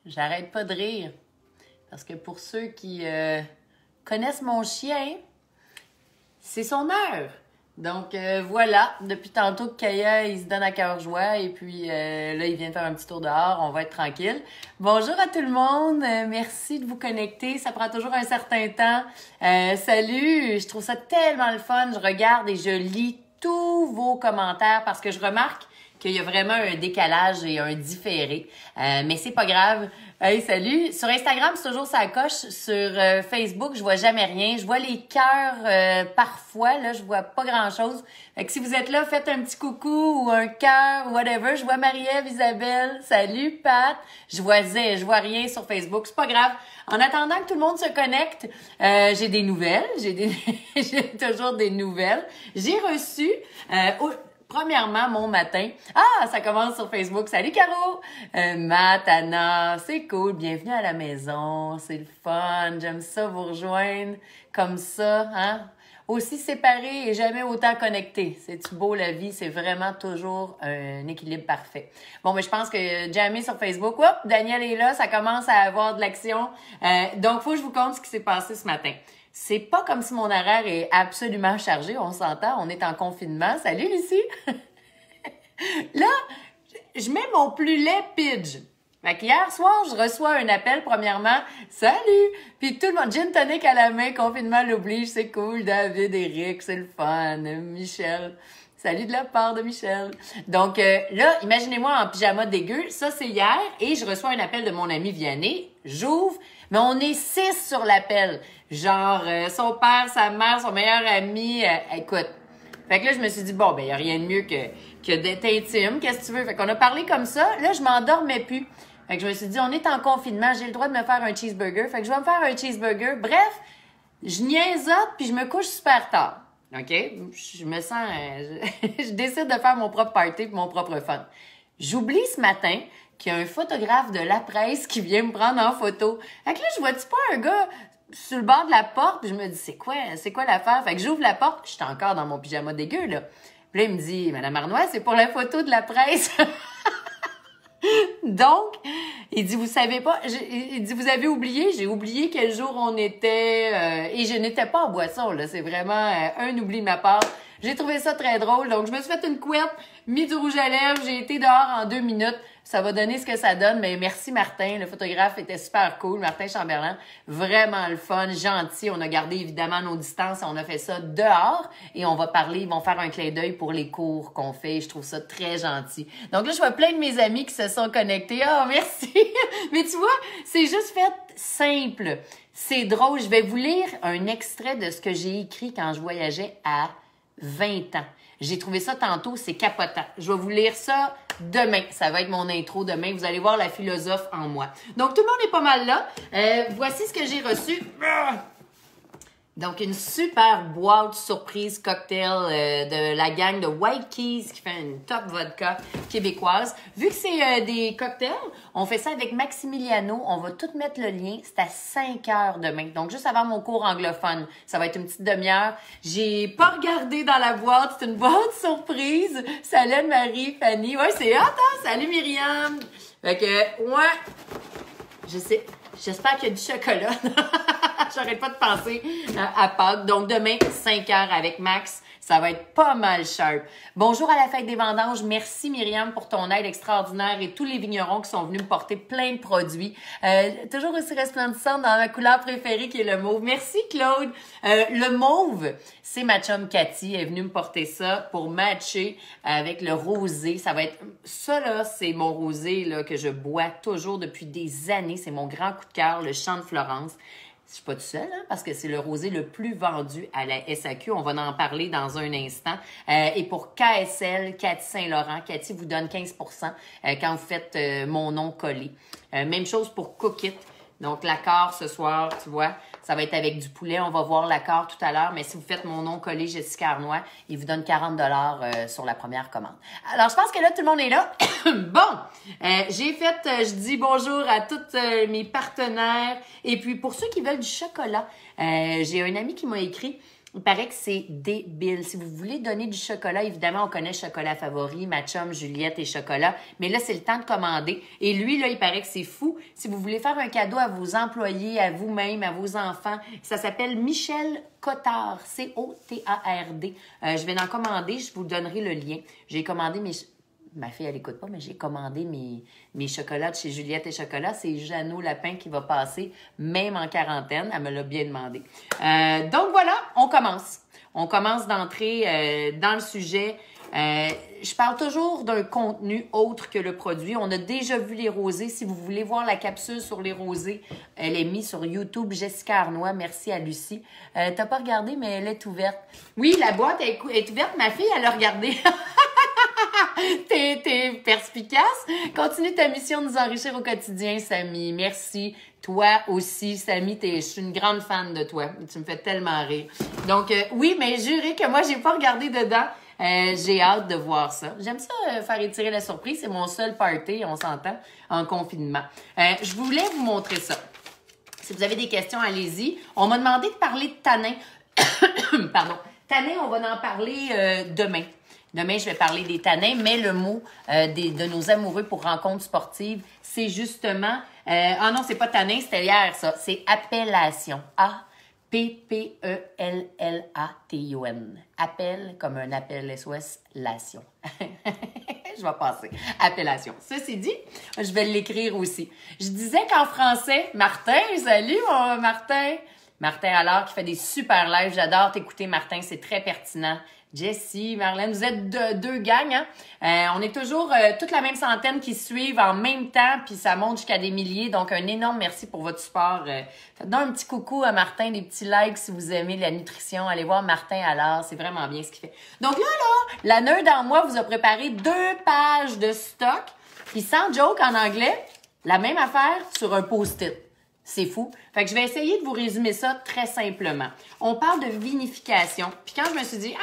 J'arrête pas de rire. Parce que pour ceux qui connaissent mon chien, c'est son heure. Donc voilà, depuis tantôt que Kaya, il se donne à cœur joie et puis là, il vient de faire un petit tour dehors, on va être tranquille. Bonjour à tout le monde, merci de vous connecter, ça prend toujours un certain temps. Salut, je trouve ça tellement le fun, je regarde et je lis tous vos commentaires parce que je remarque qu'il y a vraiment un décalage et un différé. Mais c'est pas grave. Hey, salut! Sur Instagram, c'est toujours ça coche. Sur Facebook, je vois jamais rien. Je vois les cœurs parfois. Là, je vois pas grand-chose. Fait que si vous êtes là, faites un petit coucou ou un cœur ou whatever. Je vois Marie-Ève, Isabelle. Salut, Pat. Je vois rien sur Facebook. C'est pas grave. En attendant que tout le monde se connecte, j'ai des nouvelles. J'ai toujours des nouvelles. J'ai reçu... Premièrement, mon matin. Ah, ça commence sur Facebook. Salut, Caro! Matt, Anna, c'est cool. Bienvenue à la maison. C'est le fun. J'aime ça vous rejoindre comme ça, hein? Aussi séparés et jamais autant connectés. C'est-tu beau, la vie? C'est vraiment toujours un équilibre parfait. Bon, mais je pense que jamais sur Facebook. Oups, Daniel est là. Ça commence à avoir de l'action. Donc, faut que je vous conte ce qui s'est passé ce matin. C'est pas comme si mon horaire est absolument chargé, on s'entend, on est en confinement. Salut Lucie! Là, je mets mon plus laid pidge. Fait qu'hier soir, je reçois un appel, premièrement, salut! Puis tout le monde, gin tonic à la main, confinement l'oblige, c'est cool, David, Eric, c'est le fun, Michel. Salut de la part de Michel. Donc là, imaginez-moi en pyjama dégueu, ça c'est hier, et je reçois un appel de mon ami Vianney, j'ouvre, mais on est 6 sur l'appel. Genre, son père, sa mère, son meilleur ami, écoute. Fait que là, je me suis dit, bon, ben, il n'y a rien de mieux que d'être intime. Qu'est-ce que tu veux? Fait qu'on a parlé comme ça. Là, je m'endormais plus. Fait que je me suis dit, on est en confinement, j'ai le droit de me faire un cheeseburger. Fait que je vais me faire un cheeseburger. Bref, je niaisote puis je me couche super tard. OK? Je me sens... je décide de faire mon propre party et mon propre fun. J'oublie ce matin qu'il y a un photographe de la presse qui vient me prendre en photo. Fait que là, je vois-tu pas un gars sur le bord de la porte, puis je me dis, c'est quoi l'affaire? Fait que j'ouvre la porte, j'étais encore dans mon pyjama dégueu, là. Puis là, il me dit, Madame Arnois, c'est pour la photo de la presse. Donc, il dit, vous savez pas, il dit, vous avez oublié, j'ai oublié quel jour on était, et je n'étais pas en boisson, là. C'est vraiment un oubli de ma part. J'ai trouvé ça très drôle, donc je me suis fait une couette, mis du rouge à lèvres, j'ai été dehors en 2 minutes. Ça va donner ce que ça donne, mais merci Martin, le photographe était super cool, Martin Chamberlain, vraiment le fun, gentil. On a gardé évidemment nos distances, on a fait ça dehors et on va parler, ils vont faire un clin d'œil pour les cours qu'on fait. Je trouve ça très gentil. Donc là, je vois plein de mes amis qui se sont connectés. Oh, merci! Mais tu vois, c'est juste fait simple. C'est drôle. Je vais vous lire un extrait de ce que j'ai écrit quand je voyageais à 20 ans. J'ai trouvé ça tantôt, c'est capotant. Je vais vous lire ça demain. Ça va être mon intro demain. Vous allez voir la philosophe en moi. Donc, tout le monde est pas mal là. Voici ce que j'ai reçu. Donc, une super boîte surprise cocktail de la gang de White Keys qui fait une top vodka québécoise. Vu que c'est des cocktails, on fait ça avec Maximiliano. On va tout mettre le lien. C'est à 5 heures demain. Donc, juste avant mon cours anglophone. Ça va être une petite demi-heure. J'ai pas regardé dans la boîte. C'est une boîte surprise. Salut Marie, Fanny. Ouais, c'est hot, hein? Salut Myriam. Fait que, ouais. Je sais. J'espère qu'il y a du chocolat. J'arrête pas de penser à Pâques. Donc, demain, 5 heures avec Max. Ça va être pas mal sharp. Bonjour à la fête des vendanges. Merci Myriam pour ton aide extraordinaire et tous les vignerons qui sont venus me porter plein de produits. Toujours aussi resplendissante dans ma couleur préférée qui est le mauve. Merci Claude. Le mauve, c'est ma chum Cathy. Elle est venue me porter ça pour matcher avec le rosé. Ça va être... Ça là, c'est mon rosé là, que je bois toujours depuis des années. C'est mon grand coup de cœur, le Champ de Florence. Je suis pas toute seule, hein, parce que c'est le rosé le plus vendu à la SAQ. On va en parler dans un instant. Et pour KSL, Cathy Saint-Laurent, Cathy vous donne 15% quand vous faites mon nom collé. Même chose pour Cook It. Donc, l'accord ce soir, tu vois, ça va être avec du poulet. On va voir l'accord tout à l'heure. Mais si vous faites mon nom collé Jessica Arnois, il vous donne 40 $ sur la première commande. Alors, je pense que là, tout le monde est là. Bon, j'ai fait, je dis bonjour à tous mes partenaires. Et puis, pour ceux qui veulent du chocolat, j'ai un ami qui m'a écrit... Il paraît que c'est débile. Si vous voulez donner du chocolat, évidemment, on connaît Chocolat Favori, ma chum, Juliette et Chocolat. Mais là, c'est le temps de commander. Et lui, là, il paraît que c'est fou. Si vous voulez faire un cadeau à vos employés, à vous-même, à vos enfants, ça s'appelle Michel Cotard. C-O-T-A-R-D. Je vais en commander. Je vous donnerai le lien. J'ai commandé mes... Ma fille, elle n'écoute pas, mais j'ai commandé mes chocolats de chez Juliette et Chocolat. C'est Jeannot Lapin qui va passer, même en quarantaine. Elle me l'a bien demandé. Donc voilà, on commence. On commence d'entrer dans le sujet. Je parle toujours d'un contenu autre que le produit. On a déjà vu les rosés. Si vous voulez voir la capsule sur les rosés, elle est mise sur YouTube. Jessica Arnois, merci à Lucie. T'as pas regardé, mais elle est ouverte. Oui, la boîte est ouverte. Ma fille, elle a regardé. T'es perspicace. Continue ta mission de nous enrichir au quotidien, Samy. Merci. Toi aussi, Samy, je suis une grande fan de toi. Tu me fais tellement rire. Donc, oui, mais jurez que moi, j'ai pas regardé dedans. J'ai hâte de voir ça. J'aime ça, faire étirer la surprise. C'est mon seul party, on s'entend, en confinement. Je voulais vous montrer ça. Si vous avez des questions, allez-y. On m'a demandé de parler de tanin. Pardon. Tanin, on va en parler demain. Demain, je vais parler des tanins, mais le mot de nos amoureux pour rencontres sportives, c'est justement... ah non, c'est pas tanin, c'était hier, ça. C'est appellation. A-P-P-E-L-L-A-T-I-O-N. Appel comme un appel SOS, lation. Je vais passer. Appellation. Ceci dit, je vais l'écrire aussi. Je disais qu'en français, Martin, salut mon Martin. Martin alors qui fait des super lives. J'adore t'écouter, Martin. C'est très pertinent. Jessie, Marlène, vous êtes deux gangs, hein? On est toujours toute la même centaine qui suivent en même temps, puis ça monte jusqu'à des milliers. Donc, un énorme merci pour votre support. Faites donc un petit coucou à Martin, des petits likes si vous aimez la nutrition. Allez voir Martin alors, c'est vraiment bien ce qu'il fait. Donc là, la nerd en moi vous a préparé 2 pages de stock, puis sans joke en anglais, la même affaire sur un post-it. C'est fou. Fait que je vais essayer de vous résumer ça très simplement. On parle de vinification. Puis quand je me suis dit,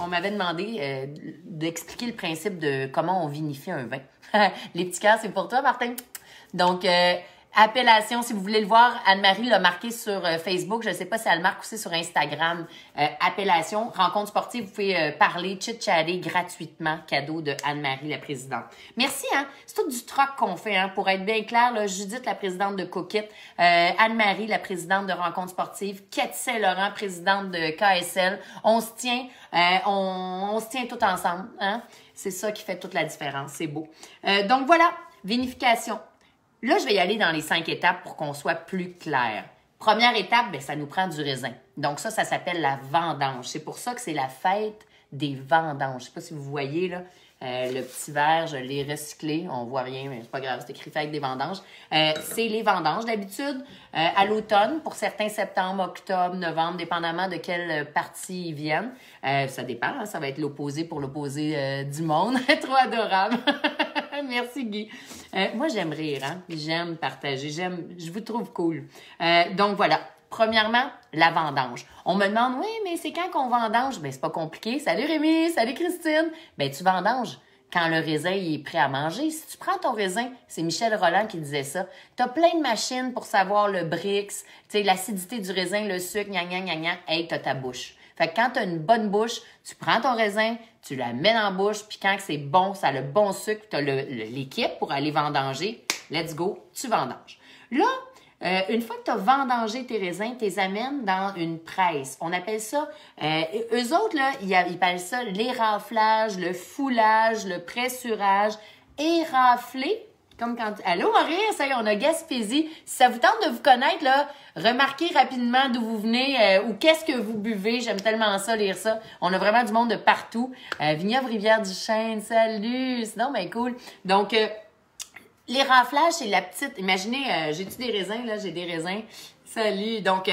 on m'avait demandé d'expliquer le principe de comment on vinifie un vin. Les petits cœurs, c'est pour toi, Martin. Donc, appellation, si vous voulez le voir, Anne-Marie l'a marqué sur Facebook. Je ne sais pas si elle le marque aussi sur Instagram. Appellation, rencontre sportive, vous pouvez parler, chit-chatter gratuitement. Cadeau de Anne-Marie, la présidente. Merci, hein? C'est tout du troc qu'on fait, hein? Pour être bien clair, là, Judith, la présidente de Cookit, Anne-Marie, la présidente de rencontre sportive, Kate Saint-Laurent, présidente de KSL. On se tient, on se tient tout ensemble, hein? C'est ça qui fait toute la différence. C'est beau. Donc voilà, vinification. Là, je vais y aller dans les 5 étapes pour qu'on soit plus clair. Première étape, bien, ça nous prend du raisin. Donc ça s'appelle la vendange. C'est pour ça que c'est la fête des vendanges. Je ne sais pas si vous voyez, là, le petit verre, je l'ai recyclé. On voit rien, mais c'est pas grave, c'est écrit fête des vendanges. C'est les vendanges, d'habitude, à l'automne, pour certains septembre, octobre, novembre, dépendamment de quelle partie ils viennent. Ça dépend, hein, ça va être l'opposé pour l'opposé du monde. Trop adorable. Merci, Guy. Moi, j'aime rire, hein? J'aime partager. Je vous trouve cool. Donc, voilà. Premièrement, la vendange. On me demande, oui, mais c'est quand qu'on vendange? Bien, c'est pas compliqué. Salut Rémi, salut Christine. Bien, tu vendanges quand le raisin il est prêt à manger. Si tu prends ton raisin, c'est Michel Rolland qui disait ça, tu as plein de machines pour savoir le Brix, tu sais, l'acidité du raisin, le sucre, gna gna gna gna. Hey, t'as ta bouche. Fait que quand tu as une bonne bouche, tu prends ton raisin, tu la mets dans la bouche, puis quand c'est bon, ça a le bon sucre, tu as l'équipe pour aller vendanger, let's go, tu vendanges. Là, une fois que tu as vendangé tes raisins, tu les amènes dans une presse. On appelle ça, eux autres, là, ils appellent ça l'éraflage, le foulage, le pressurage, érafler. Comme quand... Allô, Maurice, ça y est, on a Gaspésie. Si ça vous tente de vous connaître, là, remarquez rapidement d'où vous venez ou qu'est-ce que vous buvez. J'aime tellement ça, lire ça. On a vraiment du monde de partout. Vignoble Rivière-du-Chêne, salut! Sinon, ben cool. Donc, l'éraflage, c'est la petite... Imaginez, j'ai-tu des raisins, là? J'ai des raisins. Salut! Donc,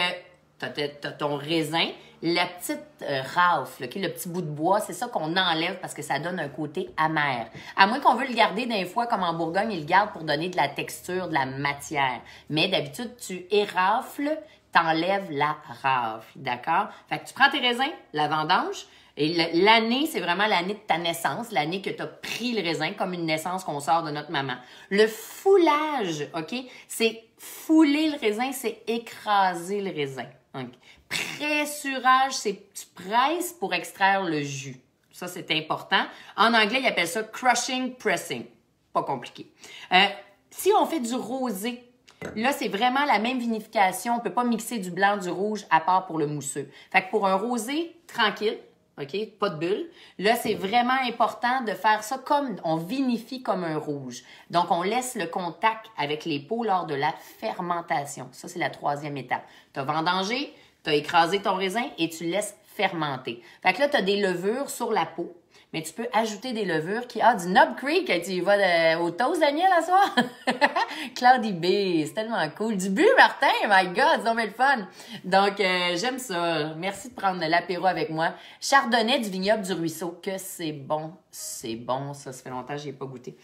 t'as ton raisin. La petite rafle, okay, le petit bout de bois, c'est ça qu'on enlève parce que ça donne un côté amer. À moins qu'on veut le garder d'un fois, comme en Bourgogne, ils le gardent pour donner de la texture, de la matière. Mais d'habitude, tu érafles, t'enlèves la rafle, d'accord? Fait que tu prends tes raisins, la vendange, et l'année, c'est vraiment l'année de ta naissance, l'année que tu as pris le raisin, comme une naissance qu'on sort de notre maman. Le foulage, OK? C'est fouler le raisin, c'est écraser le raisin. Donc, pressurage, c'est tu presses pour extraire le jus. Ça, c'est important. En anglais, ils appellent ça crushing pressing. Pas compliqué. Si on fait du rosé, là, c'est vraiment la même vinification. On peut pas mixer du blanc, du rouge, à part pour le mousseux. Fait que pour un rosé tranquille, OK? Pas de bulle. Là, c'est vraiment important de faire ça comme, on vinifie comme un rouge. Donc, on laisse le contact avec les peaux lors de la fermentation. Ça, c'est la 3e étape. Tu as vendangé, tu as écrasé ton raisin et tu laisses fermenter. Fait que là, tu as des levures sur la peau. Mais tu peux ajouter des levures qui... Ah, du Knob Creek, tu y vas au toast, Daniel, à soir? Cloudy Bay, c'est tellement cool. Du bu, Martin, my God, c'est le fun. Donc, j'aime ça. Merci de prendre l'apéro avec moi. Chardonnay du vignoble du Ruisseau, que c'est bon. C'est bon, ça fait longtemps que je n'ai pas goûté.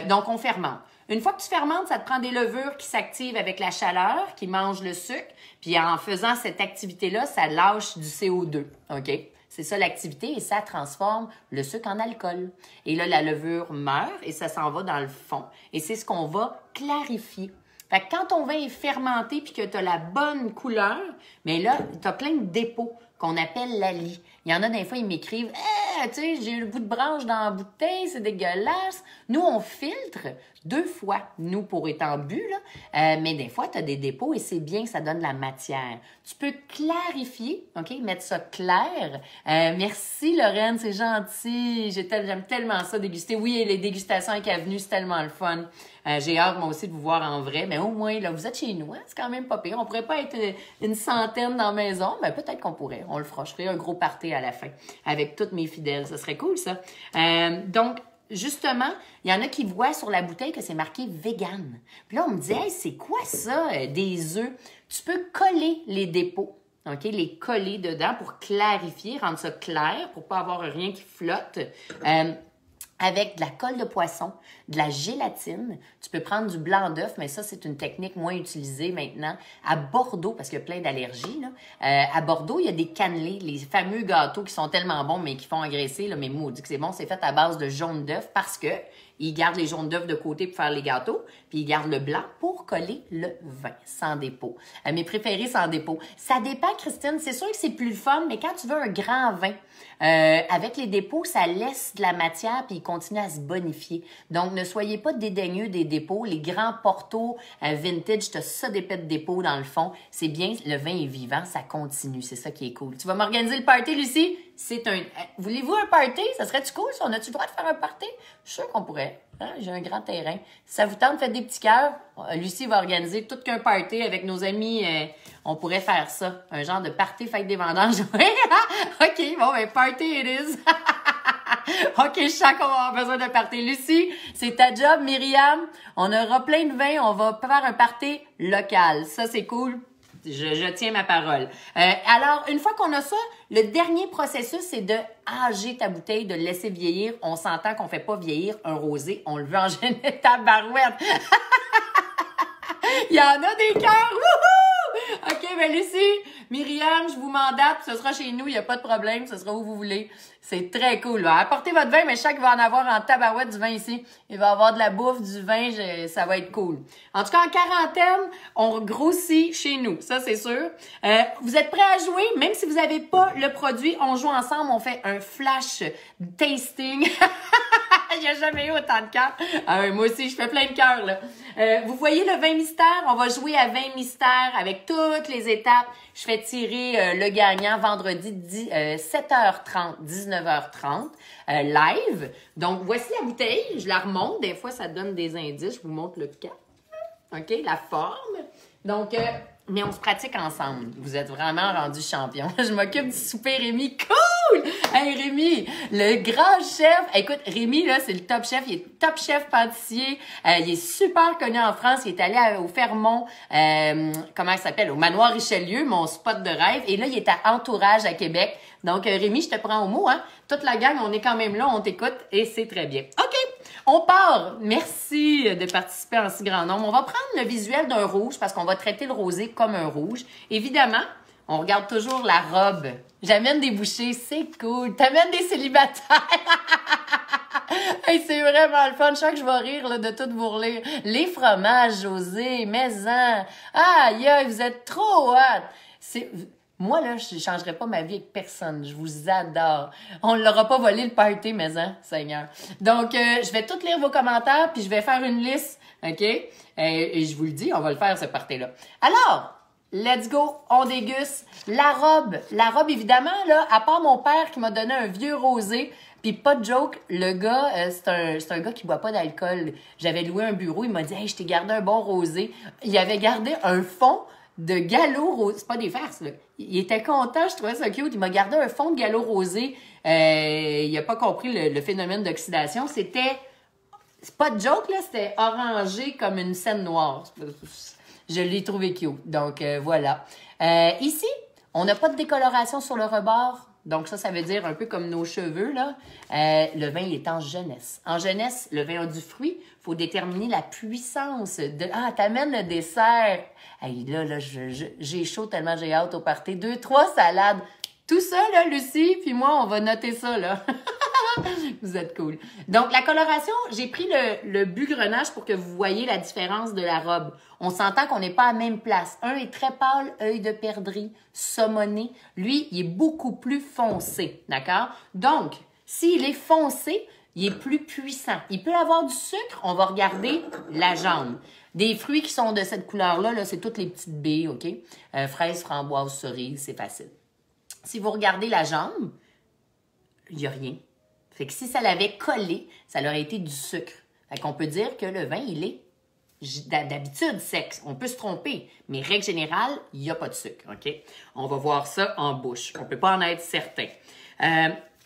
Donc, on fermente. Une fois que tu fermentes, ça te prend des levures qui s'activent avec la chaleur, qui mangent le sucre. Puis, en faisant cette activité-là, ça lâche du CO2, OK? C'est ça l'activité et ça transforme le sucre en alcool. Et là, la levure meurt et ça s'en va dans le fond. Et c'est ce qu'on va clarifier. Fait que quand ton vin est fermenté puis que tu as la bonne couleur, mais là, tu as plein de dépôts qu'on appelle l'ali. Il y en a des fois, ils m'écrivent tu sais, j'ai le bout de branche dans la bouteille, c'est dégueulasse. Nous, on filtre 2 fois, nous, pour être en but, là. Mais des fois, tu as des dépôts et c'est bien que ça donne de la matière. Tu peux clarifier, OK? Mettre ça clair. Merci, Lorraine, c'est gentil. J'aime tellement ça, déguster. Oui, et les dégustations avec Avenue, c'est tellement le fun. J'ai hâte, moi aussi, de vous voir en vrai. Mais au moins, là, vous êtes chez nous, hein? C'est quand même pas pire. On pourrait pas être une centaine dans la maison, mais peut-être qu'on pourrait. On le fera. Je ferai un gros party à la fin avec toutes mes fidèles. Ça serait cool, ça. Donc, justement, il y en a qui voient sur la bouteille que c'est marqué vegan. Puis là, on me dit, hey, c'est quoi ça, des œufs? Tu peux coller les dépôts, OK? Les coller dedans pour clarifier, rendre ça clair, pour pas avoir rien qui flotte. Avec de la colle de poisson, de la gélatine. Tu peux prendre du blanc d'œuf, mais ça, c'est une technique moins utilisée maintenant. À Bordeaux, parce qu'il y a plein d'allergies, là. À Bordeaux, il y a des cannelés, les fameux gâteaux qui sont tellement bons, mais qui font engraisser, là, mais maudit que c'est bon. C'est fait à base de jaune d'œuf parce que ils gardent les jaunes d'œuf de côté pour faire les gâteaux, puis ils gardent le blanc pour coller le vin, sans dépôt. Mes préférés sans dépôt. Ça dépend, Christine. C'est sûr que c'est plus le fun, mais quand tu veux un grand vin, avec les dépôts, ça laisse de la matière puis il continue à se bonifier. Donc, ne soyez pas dédaigneux des dépôts. Les grands portos vintage, tu as ça d'épais de dépôt dans le fond. C'est bien, le vin est vivant, ça continue. C'est ça qui est cool. Tu vas m'organiser le party, Lucie? Voulez-vous un party? Ça serait-tu cool? On a-tu le droit de faire un party? Je suis sûre qu'on pourrait. Hein? J'ai un grand terrain. Si ça vous tente, faites des petits cœurs. Lucie va organiser tout qu'un party avec nos amis. On pourrait faire ça. Un genre de party fête des vendanges. OK, bon, ben party it is. OK, je sens qu'on va avoir besoin d'un party. Lucie, c'est ta job, Myriam. On aura plein de vin. On va faire un party local. Ça, c'est cool. Je tiens ma parole. Alors, une fois qu'on a ça, le dernier processus, c'est de âger ta bouteille, de le laisser vieillir. On s'entend qu'on fait pas vieillir un rosé. On le veut en général, tabarouette. Il y en a des cœurs. Wouhou! OK, ben Lucie, Myriam, je vous mandate. Ce sera chez nous, il n'y a pas de problème. Ce sera où vous voulez. C'est très cool. Là. Apportez votre vin, mais chaque va en avoir en tabarouette du vin ici. Il va y avoir de la bouffe, du vin, ça va être cool. En tout cas, en quarantaine, on grossit chez nous. Ça, c'est sûr. Vous êtes prêts à jouer? Même si vous n'avez pas le produit, on joue ensemble. On fait un flash tasting. Il n'y a jamais eu autant de cœurs. Moi aussi, je fais plein de cœurs, là. Vous voyez le vin mystère? On va jouer à vin mystère avec toutes les étapes. Je fais tirer le gagnant vendredi 7h30, 19h30, live. Donc, voici la bouteille. Je la remonte. Des fois, ça donne des indices. Je vous montre le cap. OK? La forme. Donc, mais on se pratique ensemble. Vous êtes vraiment rendus champions. Je m'occupe du souper, Rémi. Cool! Hey, Rémi, le grand chef. Écoute, Rémi, là, c'est le top chef. Il est top chef pâtissier. Il est super connu en France. Il est allé au Fermont, comment il s'appelle? Au Manoir Richelieu, mon spot de rêve. Et là, il est à Entourage à Québec. Donc, Rémi, je te prends au mot, hein? Toute la gang, on est quand même là, on t'écoute et c'est très bien. OK! On part. Merci de participer en si grand nombre. On va prendre le visuel d'un rouge parce qu'on va traiter le rosé comme un rouge. Évidemment, on regarde toujours la robe. J'amène des bouchées, c'est cool. T'amènes des célibataires. Hey, c'est vraiment le fun. Je sens que je vais rire là, de tout vous relire. Les fromages, José, maison. Aïe, aïe, vous êtes trop hot. Moi, là, je ne changerai pas ma vie avec personne. Je vous adore. On ne l'aura pas volé le party, mais hein, Seigneur. Donc, je vais tout lire vos commentaires, puis je vais faire une liste, OK? Et je vous le dis, on va le faire, ce party-là. Alors, let's go, on déguste. La robe, évidemment, là, à part mon père qui m'a donné un vieux rosé, puis pas de joke, le gars, c'est un gars qui boit pas d'alcool. J'avais loué un bureau, il m'a dit « Hey, je t'ai gardé un bon rosé. » Il avait gardé un fond de galop rosé. C'est pas des farces, là. Il était content, je trouvais ça cute. Il m'a gardé un fond de galop rosé. Il a pas compris le phénomène d'oxydation. C'était, c'est pas de joke, là, c'était orangé comme une scène noire. Je l'ai trouvé cute. Donc, voilà. Ici, on n'a pas de décoloration sur le rebord. Donc, ça veut dire un peu comme nos cheveux, là. Le vin, il est en jeunesse. En jeunesse, le vin a du fruit. Il faut déterminer la puissance de... Ah, t'amènes le dessert. Hey, là, j'ai chaud tellement j'ai hâte au party. 2, 3 salades. Tout ça, là, Lucie, puis moi, on va noter ça, là. Vous êtes cool. Donc, la coloration, j'ai pris le bugrenage pour que vous voyez la différence de la robe. On s'entend qu'on n'est pas à la même place. Un est très pâle, œil de perdrix, saumonné. Lui, il est beaucoup plus foncé, d'accord? Donc, s'il est foncé, il est plus puissant. Il peut avoir du sucre, on va regarder la jambe. Des fruits qui sont de cette couleur-là, là, c'est toutes les petites baies, OK? Fraises, framboises, cerises, c'est facile. Si vous regardez la jambe, il n'y a rien. Fait que si ça l'avait collé, ça aurait été du sucre. Fait qu'on peut dire que le vin, il est d'habitude sec. On peut se tromper, mais règle générale, il n'y a pas de sucre, OK? On va voir ça en bouche. On ne peut pas en être certain.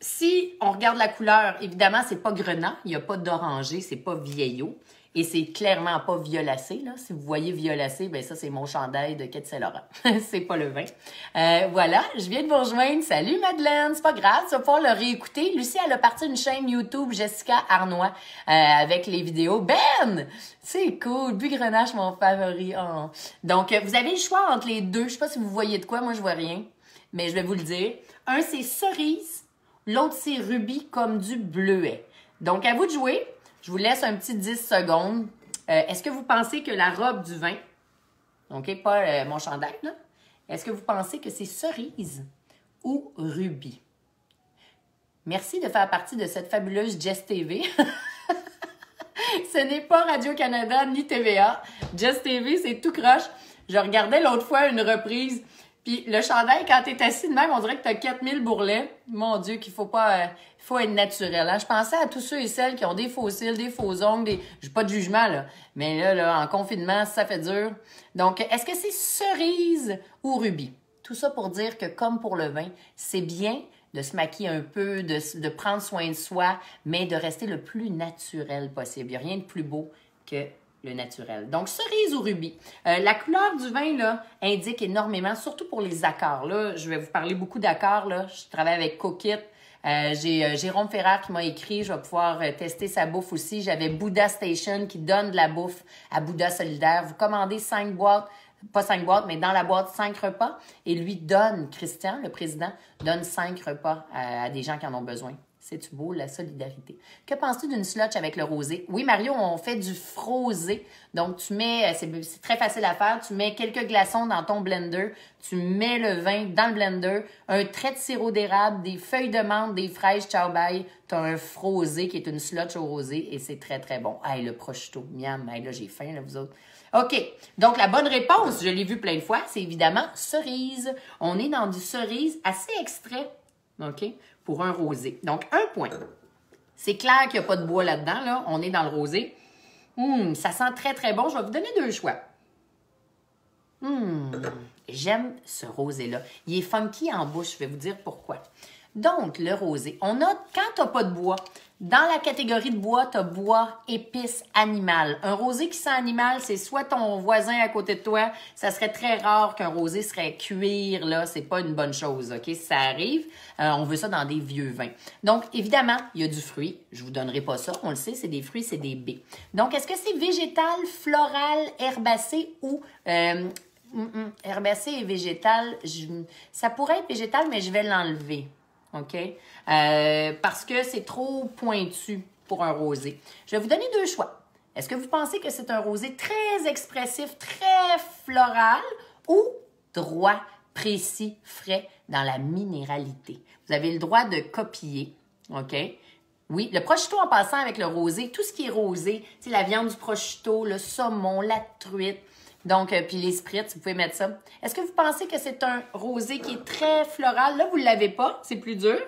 Si on regarde la couleur, évidemment, c'est pas grenat, il n'y a pas d'oranger, c'est pas vieillot. Et c'est clairement pas violacé, là. Si vous voyez violacé, ben ça, c'est mon chandail de Quai Saint-Laurent. C'est pas le vin. Voilà, je viens de vous rejoindre. Salut Madeleine, c'est pas grave, tu vas pouvoir le réécouter. Lucie, elle a parti une chaîne YouTube, Jessica Arnois, avec les vidéos. Ben! C'est cool, Bugrenache, mon favori. Oh. Donc, vous avez le choix entre les deux. Je sais pas si vous voyez de quoi, moi je vois rien. Mais je vais vous le dire. Un, c'est cerise. L'autre, c'est rubis comme du bleuet. Donc, à vous de jouer. Je vous laisse un petit 10 secondes. Est-ce que vous pensez que la robe du vin, OK, pas mon chandail, là, est-ce que vous pensez que c'est cerise ou rubis? Merci de faire partie de cette fabuleuse Jess TV. Ce n'est pas Radio-Canada ni TVA. Jess TV, c'est tout croche. Je regardais l'autre fois une reprise. Puis le chandail, quand t'es assis de même, on dirait que t'as 4000 bourrelets. Mon Dieu, qu'il faut pas... faut être naturel. Hein? Je pensais à tous ceux et celles qui ont des faux cils, des faux ongles, j'ai pas de jugement, là. Mais là, en confinement, ça fait dur. Donc, est-ce que c'est cerise ou rubis? Tout ça pour dire que, comme pour le vin, c'est bien de se maquiller un peu, de prendre soin de soi, mais de rester le plus naturel possible. Il n'y a rien de plus beau que le naturel. Donc, cerise ou rubis. La couleur du vin, là, indique énormément, surtout pour les accords. Là, je vais vous parler beaucoup d'accords, là. Je travaille avec Cookit. J'ai Jérôme Ferrer qui m'a écrit. Je vais pouvoir tester sa bouffe aussi. J'avais Bouddha Station qui donne de la bouffe à Bouddha Solidaire. Vous commandez 5 boîtes, pas 5 boîtes, mais dans la boîte, 5 repas. Et lui donne, Christian, le président, donne 5 repas à des gens qui en ont besoin. C'est-tu beau, la solidarité? Que penses-tu d'une slotch avec le rosé? Oui, Mario, on fait du frosé. Donc, tu mets, c'est très facile à faire, tu mets quelques glaçons dans ton blender, tu mets le vin dans le blender, un trait de sirop d'érable, des feuilles de menthe, des fraises ciao bye, tu as un frosé qui est une slotch au rosé et c'est très, très bon. Hey, le prosciutto, miam, hey, là, j'ai faim, là, vous autres. OK, donc la bonne réponse, je l'ai vu plein de fois, c'est évidemment cerise. On est dans du cerise assez extrait, OK, pour un rosé. Donc, 1 point. C'est clair qu'il n'y a pas de bois là-dedans, là. On est dans le rosé. Ça sent très, très bon. Je vais vous donner 2 choix. J'aime ce rosé-là. Il est funky en bouche. Je vais vous dire pourquoi. Donc, le rosé. On a, quand tu n'as pas de bois, dans la catégorie de bois, tu as bois, épices, animal. Un rosé qui sent animal, c'est soit ton voisin à côté de toi. Ça serait très rare qu'un rosé serait cuir, là. C'est pas une bonne chose, OK? Si ça arrive, on veut ça dans des vieux vins. Donc, évidemment, il y a du fruit. Je vous donnerai pas ça. On le sait, c'est des fruits, c'est des baies. Donc, est-ce que c'est végétal, floral, herbacé ou... herbacé et végétal, ça pourrait être végétal, mais je vais l'enlever. OK? Parce que c'est trop pointu pour un rosé. Je vais vous donner 2 choix. Est-ce que vous pensez que c'est un rosé très expressif, très floral ou droit, précis, frais, dans la minéralité. Vous avez le droit de copier, OK? Oui, le prosciutto en passant avec le rosé, tout ce qui est rosé, c'est la viande du prosciutto, le saumon, la truite, donc, puis les spritz, vous pouvez mettre ça. Est-ce que vous pensez que c'est un rosé qui est très floral? Là, vous ne l'avez pas, c'est plus dur.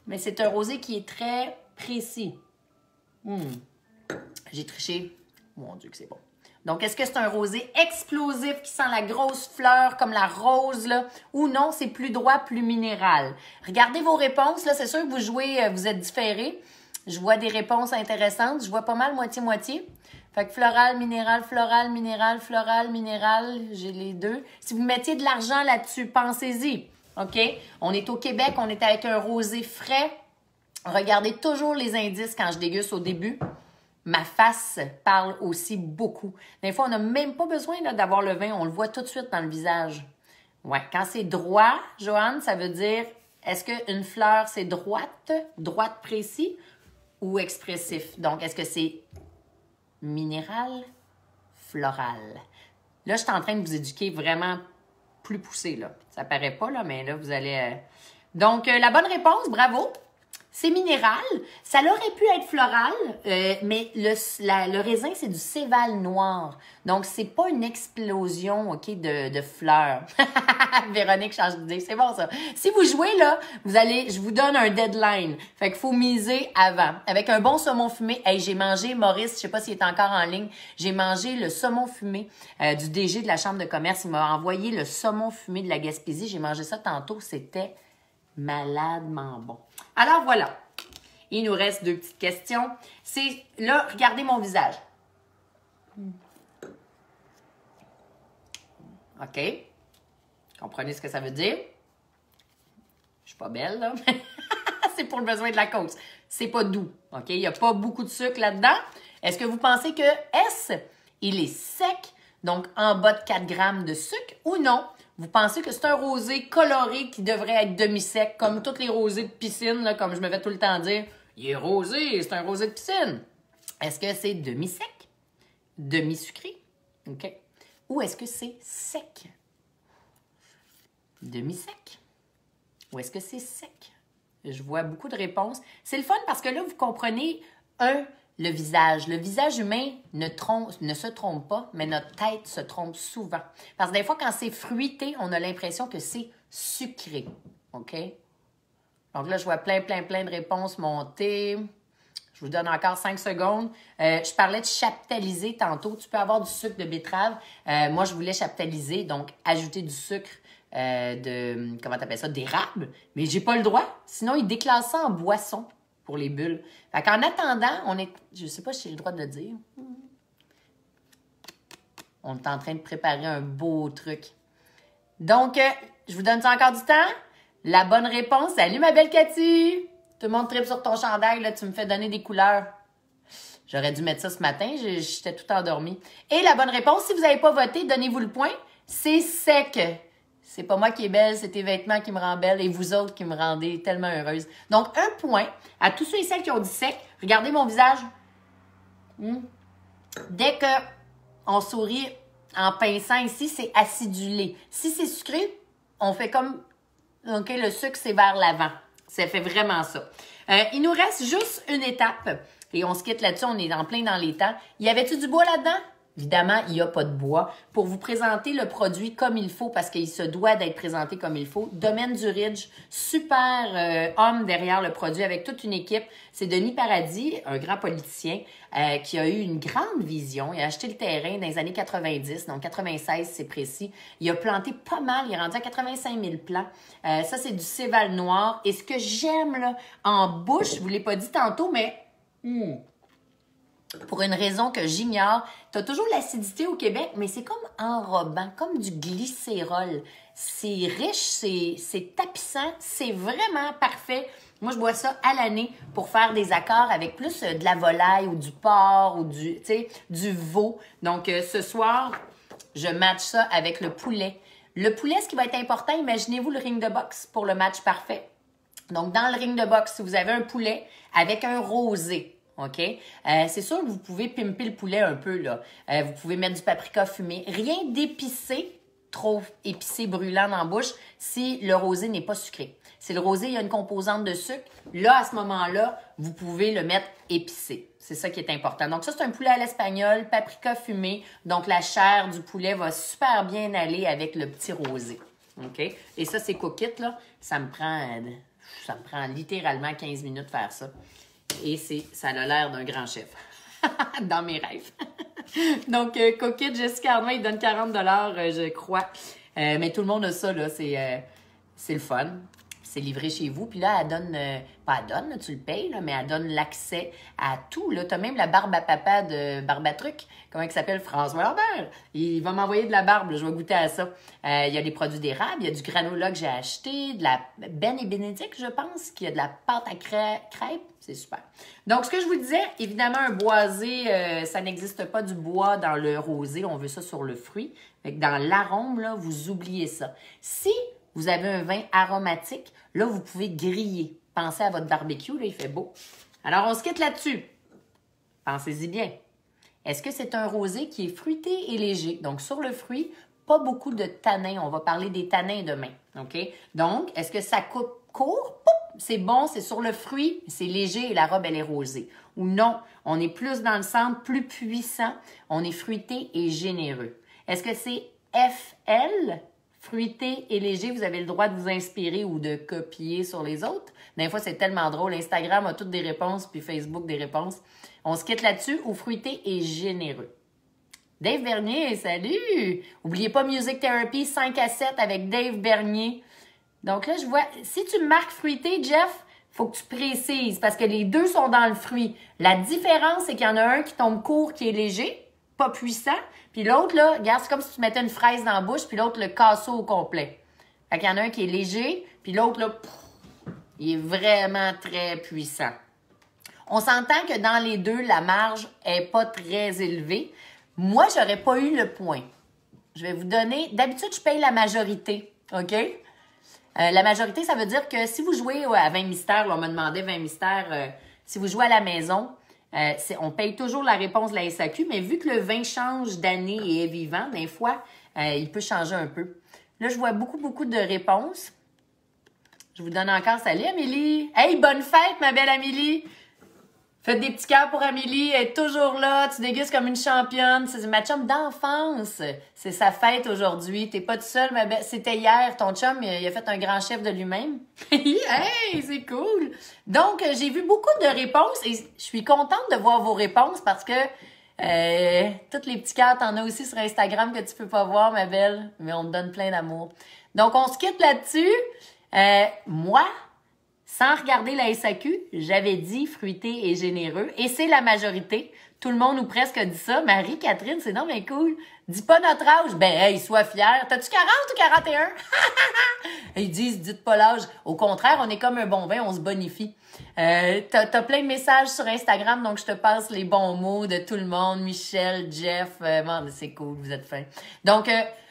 Mais c'est un rosé qui est très précis. J'ai triché. Mon Dieu que c'est bon. Donc, est-ce que c'est un rosé explosif qui sent la grosse fleur comme la rose, là? Ou non, c'est plus droit, plus minéral? Regardez vos réponses, là. C'est sûr que vous jouez, vous êtes différés. Je vois des réponses intéressantes. Je vois pas mal moitié-moitié. Fait que floral, minéral, floral, minéral, floral, minéral. J'ai les deux. Si vous mettiez de l'argent là-dessus, pensez-y. OK? On est au Québec, on est avec un rosé frais. Regardez toujours les indices quand je déguste au début. Ma face parle aussi beaucoup. Des fois, on n'a même pas besoin d'avoir le vin. On le voit tout de suite dans le visage. Ouais, quand c'est droit, Joanne, ça veut dire, est-ce qu'une fleur, c'est droite précis ou expressif? Donc, est-ce que c'est minéral, floral? Là, je suis en train de vous éduquer vraiment plus poussé, là. Ça paraît pas, là, mais là, vous allez... Donc, la bonne réponse, bravo! C'est minéral. Ça aurait pu être floral, mais le raisin, c'est du céval noir. Donc, c'est pas une explosion, OK, de fleurs. Véronique change d'idée. C'est bon, ça. Si vous jouez, là, je vous donne un deadline. Fait qu'il faut miser avant. Avec un bon saumon fumé. Hey, j'ai mangé, Maurice, je sais pas s'il est encore en ligne, j'ai mangé le saumon fumé du DG de la Chambre de commerce. Il m'a envoyé le saumon fumé de la Gaspésie. J'ai mangé ça tantôt. C'était maladement bon. Alors voilà, il nous reste 2 petites questions. C'est là, regardez mon visage. OK? Comprenez ce que ça veut dire? Je suis pas belle, là. C'est pour le besoin de la cause. C'est pas doux, OK? Il n'y a pas beaucoup de sucre là-dedans. Est-ce que vous pensez que S, il est sec, donc en bas de 4 grammes de sucre, ou non? Vous pensez que c'est un rosé coloré qui devrait être demi-sec, comme tous les rosés de piscine, là, comme je me fais tout le temps dire. Il est rosé, c'est un rosé de piscine. Est-ce que c'est demi-sec, demi-sucré, OK? Ou est-ce que c'est sec? Demi-sec? Ou est-ce que c'est sec? Je vois beaucoup de réponses. C'est le fun parce que là, vous comprenez, le visage. Le visage humain ne se trompe pas, mais notre tête se trompe souvent. Parce que des fois, quand c'est fruité, on a l'impression que c'est sucré. OK? Donc là, je vois plein de réponses monter. Je vous donne encore 5 secondes. Je parlais de chaptaliser tantôt. Tu peux avoir du sucre de betterave. Moi, je voulais chaptaliser, donc ajouter du sucre comment t'appelles ça, d'érable. Mais j'ai pas le droit. Sinon, ils déclassent ça en boisson pour les bulles. Fait qu'en attendant, je sais pas si j'ai le droit de le dire. On est en train de préparer un beau truc. Donc, je vous donne ça encore du temps? La bonne réponse, salut ma belle Cathy! Tout le monde tripe sur ton chandail, là, tu me fais donner des couleurs. J'aurais dû mettre ça ce matin, j'étais tout endormie. Et la bonne réponse, si vous n'avez pas voté, donnez-vous le point, c'est sec. C'est pas moi qui est belle, c'est tes vêtements qui me rendent belle et vous autres qui me rendez tellement heureuse. Donc, un point à tous ceux et celles qui ont dit sec. Regardez mon visage. Dès que on sourit en pinçant ici, c'est acidulé. Si c'est sucré, on fait comme... OK, le sucre, c'est vers l'avant. Ça fait vraiment ça. Il nous reste juste une étape. Et on se quitte là-dessus, on est en plein dans les temps. Y avait-tu du bois là-dedans? Évidemment, il n'y a pas de bois. Pour vous présenter le produit comme il faut, parce qu'il se doit d'être présenté comme il faut, Domaine du Ridge, super homme derrière le produit avec toute une équipe. C'est Denis Paradis, un grand politicien, qui a eu une grande vision. Il a acheté le terrain dans les années 90, donc 96, c'est précis. Il a planté pas mal, il est rendu à 85 000 plants. Ça, c'est du céval noir. Et ce que j'aime là, en bouche, je vous l'ai pas dit tantôt, mais... pour une raison que j'ignore, tu as toujours l'acidité au Québec, mais c'est comme enrobant, comme du glycérol. C'est riche, c'est tapissant, c'est vraiment parfait. Moi, je bois ça à l'année pour faire des accords avec plus de la volaille ou du porc ou du veau. Donc, ce soir, je match ça avec le poulet. Le poulet, ce qui va être important, imaginez-vous le ring de boxe pour le match parfait. Donc, dans le ring de boxe, si vous avez un poulet avec un rosé, OK? C'est sûr que vous pouvez pimper le poulet un peu, là. Vous pouvez mettre du paprika fumé. Rien d'épicé, trop épicé, brûlant dans la bouche si le rosé n'est pas sucré. Si le rosé, il y a une composante de sucre, là, à ce moment-là, vous pouvez le mettre épicé. C'est ça qui est important. Donc ça, c'est un poulet à l'espagnol, paprika fumé. Donc la chair du poulet va super bien aller avec le petit rosé. OK? Et ça, c'est cookit, là. Ça me prend littéralement 15 minutes de faire ça. Et ça a l'air d'un grand chef. Dans mes rêves. Donc, Cookit, Jessica Armand, il donne 40 $, je crois. Mais tout le monde a ça, là. C'est le fun. C'est livré chez vous. Puis là, elle donne... pas elle donne, là, tu le payes, là, mais elle donne l'accès à tout. Là, t'as même la barbe à papa de Barbatruc. Comment il s'appelle? François Lambert. Il va m'envoyer de la barbe, là, je vais goûter à ça. Il y a des produits d'érable, il y a du granola que j'ai acheté, de la Ben et Bénédicte, je pense, qu'il y a de la pâte à crêpes. C'est super. Donc, ce que je vous disais, évidemment, un boisé, ça n'existe pas du bois dans le rosé. On veut ça sur le fruit. Fait que dans l'arôme, là, vous oubliez ça. Si vous avez un vin aromatique, là, vous pouvez griller. Pensez à votre barbecue, là, il fait beau. Alors, on se quitte là-dessus. Pensez-y bien. Est-ce que c'est un rosé qui est fruité et léger? Donc, sur le fruit, pas beaucoup de tanins. On va parler des tanins demain. OK? Donc, est-ce que ça coupe court? C'est bon, c'est sur le fruit, c'est léger et la robe, elle est rosée. Ou non, on est plus dans le centre, plus puissant, on est fruité et généreux. Est-ce que c'est FL? Fruité et léger, vous avez le droit de vous inspirer ou de copier sur les autres. Des fois, c'est tellement drôle. Instagram a toutes des réponses, puis Facebook des réponses. On se quitte là-dessus, ou fruité et généreux. Dave Bernier, salut! Oubliez pas Music Therapy 5 à 7 avec Dave Bernier. Donc là, je vois, si tu marques fruité, Jeff, faut que tu précises, parce que les deux sont dans le fruit. La différence, c'est qu'il y en a un qui tombe court, qui est léger, pas puissant, puis l'autre, là, regarde, c'est comme si tu mettais une fraise dans la bouche, puis l'autre, le casseau au complet. Fait qu'il y en a un qui est léger, puis l'autre, là, il est vraiment très puissant. On s'entend que dans les deux, la marge est pas très élevée. Moi, j'aurais pas eu le point. Je vais vous donner... D'habitude, je paye la majorité, OK? La majorité, ça veut dire que si vous jouez à 20 mystères, là, on m'a demandé 20 mystères, si vous jouez à la maison, on paye toujours la réponse de la SAQ, mais vu que le vin change d'année et est vivant, des fois, il peut changer un peu. Là, je vois beaucoup de réponses. Je vous donne encore salut, Amélie. Hey, bonne fête, ma belle Amélie. Faites des petits cœurs pour Amélie, elle est toujours là, tu dégustes comme une championne. C'est ma chum d'enfance. C'est sa fête aujourd'hui. T'es pas toute seule, ma belle. C'était hier, ton chum, il a fait un grand chef de lui-même. Hey, c'est cool! Donc, j'ai vu beaucoup de réponses et je suis contente de voir vos réponses parce que toutes les petits cœurs, t'en as aussi sur Instagram que tu peux pas voir, ma belle. Mais on te donne plein d'amour. Donc, on se quitte là-dessus. Moi, sans regarder la SAQ, j'avais dit fruité et généreux. Et c'est la majorité. Tout le monde ou presque dit ça. Marie-Catherine, c'est non mais cool. Dis pas notre âge. Ben, hey, sois fière. T'as-tu 40 ou 41? Ils disent, dites pas l'âge. Au contraire, on est comme un bon vin, on se bonifie. T'as plein de messages sur Instagram, donc je te passe les bons mots de tout le monde. Michel, Jeff, bon, c'est cool, vous êtes fins. Donc,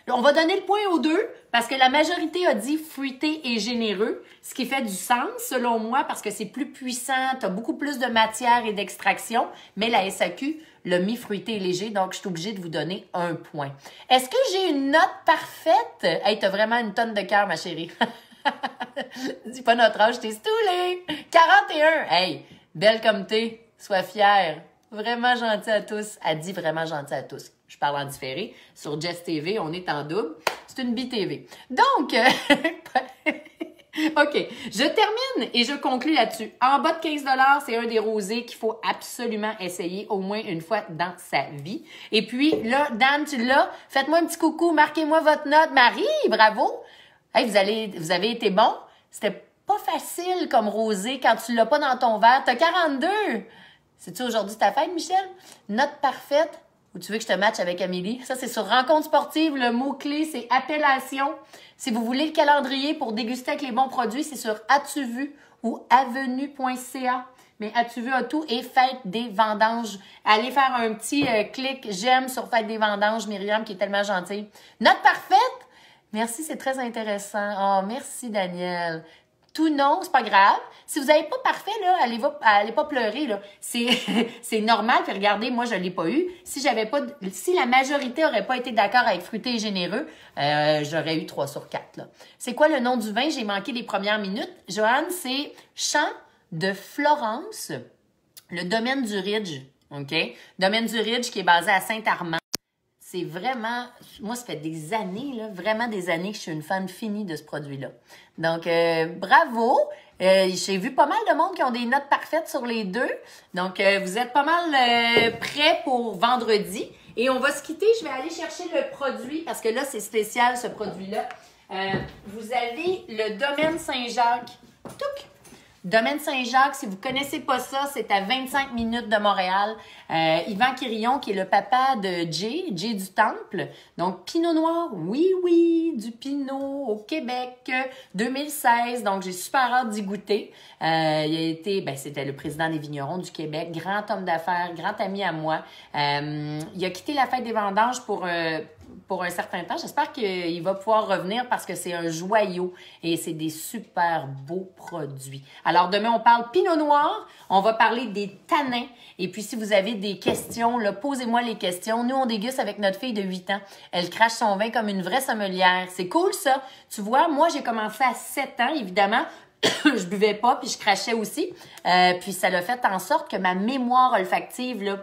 on va donner le point aux deux parce que la majorité a dit fruité et généreux, ce qui fait du sens selon moi parce que c'est plus puissant, tu as beaucoup plus de matière et d'extraction, mais la SAQ l'a mis fruité et léger, donc je suis obligée de vous donner un point. Est-ce que j'ai une note parfaite? Hey, t'as vraiment une tonne de cœur, ma chérie. Dis pas notre âge, t'es stoulée. 41. Hey, belle comme t'es, sois fière. Vraiment gentil à tous. Elle dit vraiment gentil à tous. Je parle en différé. Sur Jess TV, on est en double. C'est une BTV. Donc, OK. Je termine et je conclue là-dessus. En bas de 15 $, c'est un des rosés qu'il faut absolument essayer au moins une fois dans sa vie. Et puis, là, Dan, tu l'as. Faites-moi un petit coucou. Marquez-moi votre note. Marie, bravo. Hey, vous avez été bon. C'était pas facile comme rosé quand tu l'as pas dans ton verre. T'as 42. C'est-tu aujourd'hui ta fête, Michel? Note parfaite. Ou tu veux que je te matche avec Amélie? Ça, c'est sur Rencontre sportive. Le mot-clé, c'est appellation. Si vous voulez le calendrier pour déguster avec les bons produits, c'est sur As-tu vu ou avenue.ca. Mais As-tu vu à tout et Fête des vendanges. Allez faire un petit clic j'aime sur Fête des vendanges. Myriam qui est tellement gentille. Note parfaite? Merci, c'est très intéressant. Oh, merci, Daniel. tout non, c'est pas grave. Si vous n'avez pas parfait, là, allez pas pleurer, là. C'est normal. Puis regardez, moi, je l'ai pas eu. Si la majorité aurait pas été d'accord avec fruité et généreux, j'aurais eu 3 sur 4, là. C'est quoi le nom du vin? J'ai manqué les premières minutes. Joanne, c'est Champ de Florence, le domaine du Ridge, OK? Domaine du Ridge qui est basé à Saint-Armand. C'est vraiment, moi, ça fait des années, là, vraiment des années que je suis une fan finie de ce produit-là. Donc, bravo! J'ai vu pas mal de monde qui ont des notes parfaites sur les deux. Donc, vous êtes pas mal prêts pour vendredi. Et on va se quitter. Je vais aller chercher le produit parce que là, c'est spécial, ce produit-là. Vous avez le Domaine Saint-Jacques. Touc! Domaine Saint-Jacques, si vous connaissez pas ça, c'est à 25 minutes de Montréal. Yvan Quirillon, qui est le papa de Jay du Temple. Donc, Pinot Noir, oui, du Pinot au Québec, 2016. Donc, j'ai super hâte d'y goûter. Il a été, c'était le président des vignerons du Québec, grand homme d'affaires, grand ami à moi. Il a quitté la fête des vendanges pour un certain temps. J'espère qu'il va pouvoir revenir parce que c'est un joyau et c'est des super beaux produits. Alors, demain, on parle Pinot Noir. On va parler des tanins. Et puis, si vous avez des questions, là, posez-moi les questions. Nous, on déguste avec notre fille de 8 ans. Elle crache son vin comme une vraie sommelière. C'est cool, ça. Tu vois, moi, j'ai commencé à 7 ans, évidemment. Je buvais pas, puis je crachais aussi. Puis, ça l'a fait en sorte que ma mémoire olfactive, là,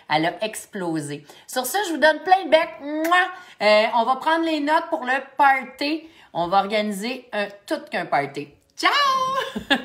elle a explosé. Sur ce, je vous donne plein de becs. On va prendre les notes pour le party. On va organiser tout qu'un party. Ciao!